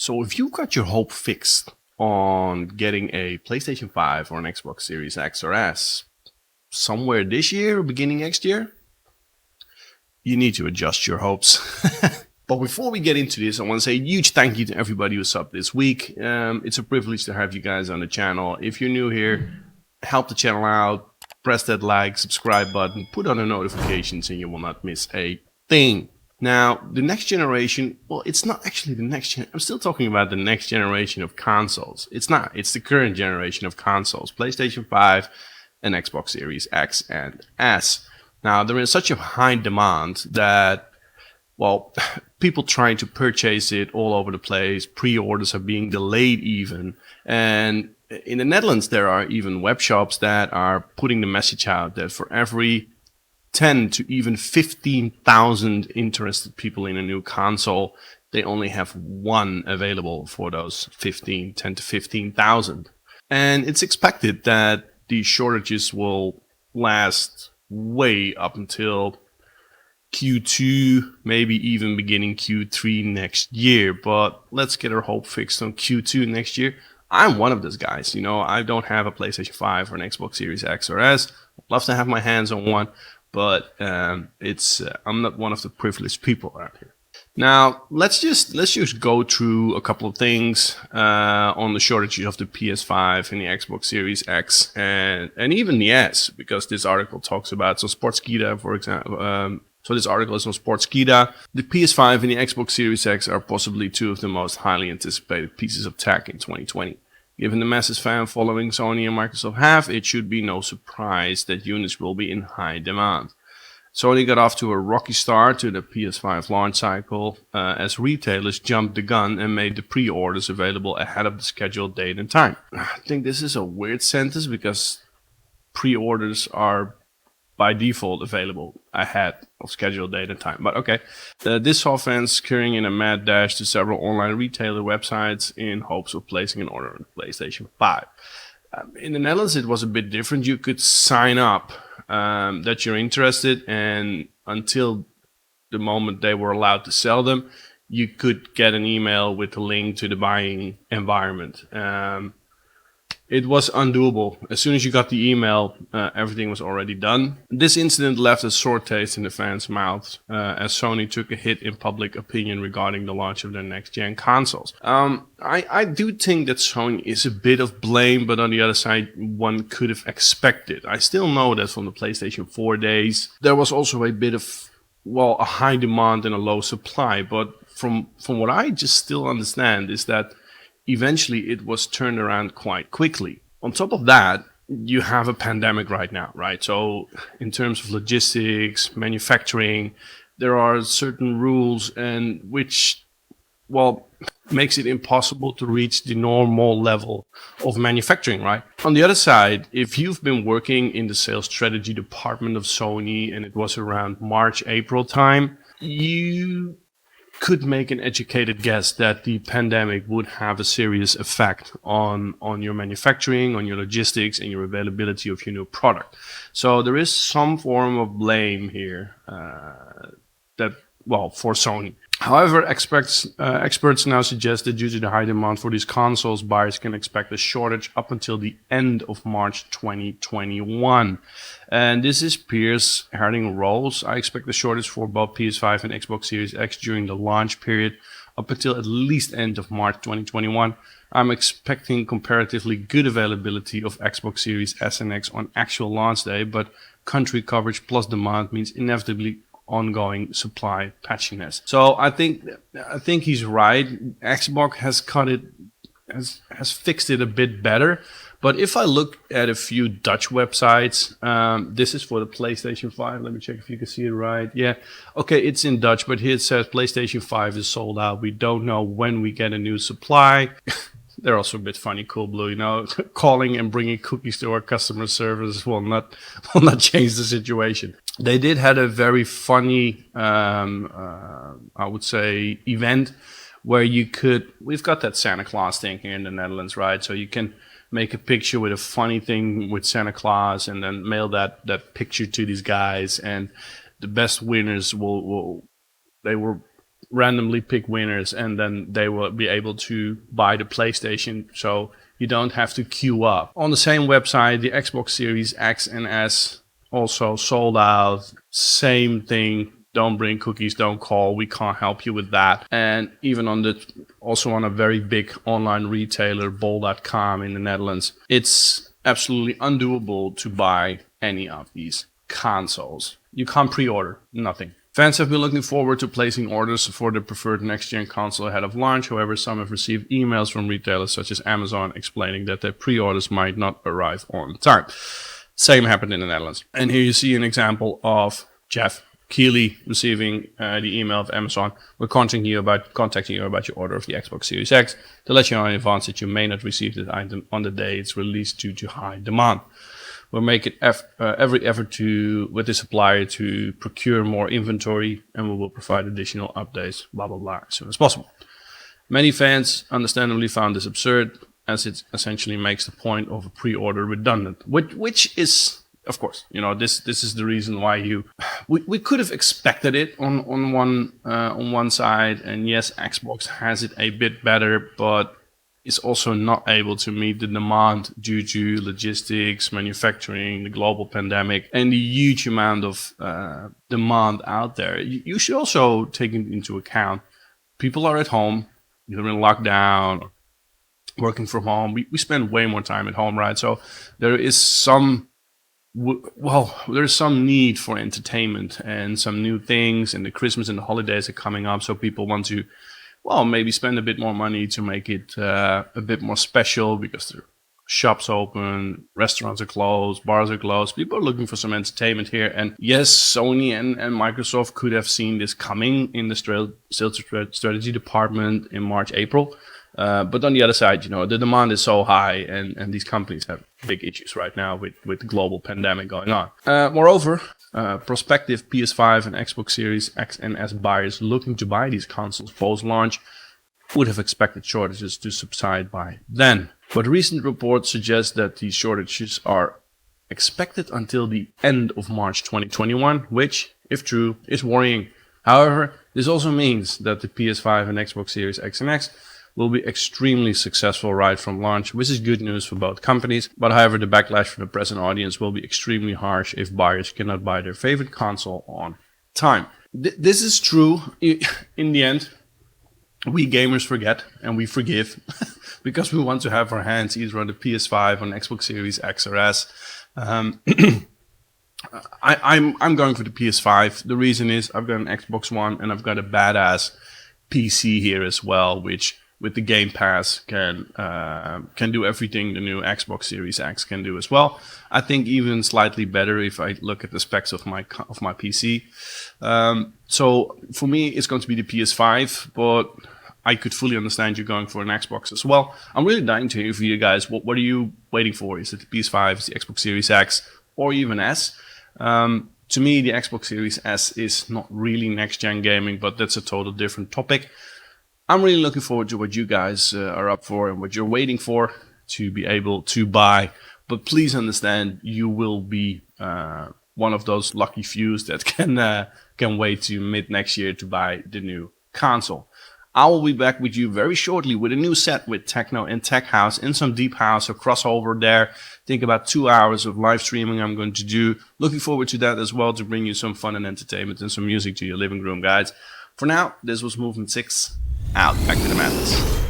So if you've got your hope fixed on getting a PlayStation 5 or an Xbox Series X or S somewhere this year or beginning next year, you need to adjust your hopes. But before we get into this, I want to say a huge thank you to everybody who subbed this week. It's a privilege to have you guys on the channel. If you're new here, help the channel out, press that like, subscribe button, put on the notifications, and you will not miss a thing. Now, the next generation, well, it's not actually the next gen. I'm still talking about the next generation of consoles. It's not. It's the current generation of consoles, PlayStation 5 and Xbox Series X and S. Now, there is such a high demand that, well, people trying to purchase it all over the place. Pre-orders are being delayed even. And in the Netherlands, there are even web shops that are putting the message out that for every 10 to even 15,000 interested people in a new console, they only have one available for those 10 to 15,000. And it's expected that these shortages will last way up until Q2, maybe even beginning Q3 next year. But let's get our hope fixed on Q2 next year. I'm one of those guys. You know, I don't have a PlayStation 5 or an Xbox Series X or S. I'd love to have my hands on one, but I'm not one of the privileged people around here. Now, let's just go through a couple of things on the shortages of the PS5 and the Xbox Series X and even the S, because this article talks about, so Sportskeeda, for example. So this article is on Sportskeeda. The PS5 and the Xbox Series X are possibly two of the most highly anticipated pieces of tech in 2020. Given the massive fan following Sony and Microsoft have, it should be no surprise that units will be in high demand. Sony got off to a rocky start to the PS5 launch cycle as retailers jumped the gun and made the pre-orders available ahead of the scheduled date and time. I think this is a weird sentence because pre-orders are by default available ahead of scheduled date and time. But okay, this saw fans scurrying in a mad dash to several online retailer websites in hopes of placing an order on the PlayStation 5. In the Netherlands, it was a bit different. You could sign up that you're interested, and until the moment they were allowed to sell them, you could get an email with a link to the buying environment. It was undoable. As soon as you got the email, everything was already done. This incident left a sore taste in the fans' mouths as Sony took a hit in public opinion regarding the launch of their next-gen consoles. I do think that Sony is a bit of blame, but on the other side, one could have expected. I still know that from the PlayStation 4 days, there was also a bit of, well, a high demand and a low supply. But from what I just still understand is that eventually it was turned around quite quickly. On top of that, you have a pandemic right now, right? So in terms of logistics, manufacturing, there are certain rules and which, well, makes it impossible to reach the normal level of manufacturing, right? On the other side, if you've been working in the sales strategy department of Sony and it was around March, April time, you could make an educated guess that the pandemic would have a serious effect on your manufacturing, on your logistics, and your availability of your new product. So there is some form of blame here for Sony. However, experts now suggest that due to the high demand for these consoles, buyers can expect a shortage up until the end of March 2021. And this is Piers Harding Rolls. I expect the shortage for both PS5 and Xbox Series X during the launch period up until at least end of March 2021. I'm expecting comparatively good availability of Xbox Series S and X on actual launch day, but country coverage plus demand means inevitably ongoing supply patchiness. So I think he's right. Xbox has fixed it a bit better. But if I look at a few Dutch websites, this is for the PlayStation 5. Let me check if you can see it right. Yeah, okay, it's in Dutch, but here it says PlayStation 5 is sold out. We don't know when we get a new supply. They're also a bit funny, Coolblue, you know, calling and bringing cookies to our customer service will not change the situation. They did had a very funny, I would say, event where we've got that Santa Claus thing here in the Netherlands, right? So you can make a picture with a funny thing with Santa Claus and then mail that picture to these guys, and the best winners they were randomly pick winners, and then they will be able to buy the PlayStation, so you don't have to queue up. On the same website, the Xbox Series X and S also sold out. Same thing. Don't bring cookies, don't call, we can't help you with that. And even on a very big online retailer, bol.com in the Netherlands, it's absolutely undoable to buy any of these consoles. You can't pre-order, nothing. Fans have been looking forward to placing orders for their preferred next-gen console ahead of launch. However, some have received emails from retailers such as Amazon explaining that their pre-orders might not arrive on time. Same happened in the Netherlands. And here you see an example of Jeff Keighley receiving the email of Amazon. We're contacting you about your order of the Xbox Series X to let you know in advance that you may not receive this item on the day it's released due to high demand. We'll make it every effort with the supplier to procure more inventory, and we will provide additional updates, blah, blah, blah, as soon as possible. Many fans understandably found this absurd, as it essentially makes the point of a pre-order redundant, which is, of course, this is the reason why we could have expected it on one side, and yes, Xbox has it a bit better, but is also not able to meet the demand due to logistics, manufacturing, the global pandemic, and the huge amount of demand out there. You should also take it into account. People are at home, you're in lockdown, working from home. We spend way more time at home, right? So there is some need for entertainment and some new things, and the Christmas and the holidays are coming up, so people want to maybe spend a bit more money to make it a bit more special, because the shops open, restaurants are closed, bars are closed. People are looking for some entertainment here. And yes, Sony and Microsoft could have seen this coming in the sales strategy department in March, April. But on the other side, the demand is so high, and these companies have big issues right now with the global pandemic going on. Moreover, prospective PS5 and Xbox Series X and S buyers looking to buy these consoles post-launch would have expected shortages to subside by then. But recent reports suggest that these shortages are expected until the end of March 2021, which, if true, is worrying. However, this also means that the PS5 and Xbox Series X and X will be extremely successful right from launch, which is good news for both companies. But however, the backlash from the present audience will be extremely harsh if buyers cannot buy their favorite console on time. This is true. In the end, we gamers forget and we forgive because we want to have our hands either on the PS5 or on Xbox Series X or S. I'm going for the PS5. The reason is I've got an Xbox One and I've got a badass PC here as well, which with the Game Pass can do everything the new Xbox Series X can do as well. I think even slightly better if I look at the specs of my PC. So for me, it's going to be the PS5, but I could fully understand you going for an Xbox as well. I'm really dying to hear from you guys. What are you waiting for? Is it the PS5, is it the Xbox Series X, or even S? To me, the Xbox Series S is not really next-gen gaming, but that's a total different topic. I'm really looking forward to what you guys are up for and what you're waiting for to be able to buy. But please understand, you will be one of those lucky few that can wait to mid next year to buy the new console. I will be back with you very shortly with a new set with techno and tech house and some deep house, a crossover there. Think about 2 hours of live streaming I'm going to do. Looking forward to that as well, to bring you some fun and entertainment and some music to your living room, guys. For now, this was Movement 6. Out. Back to the madness.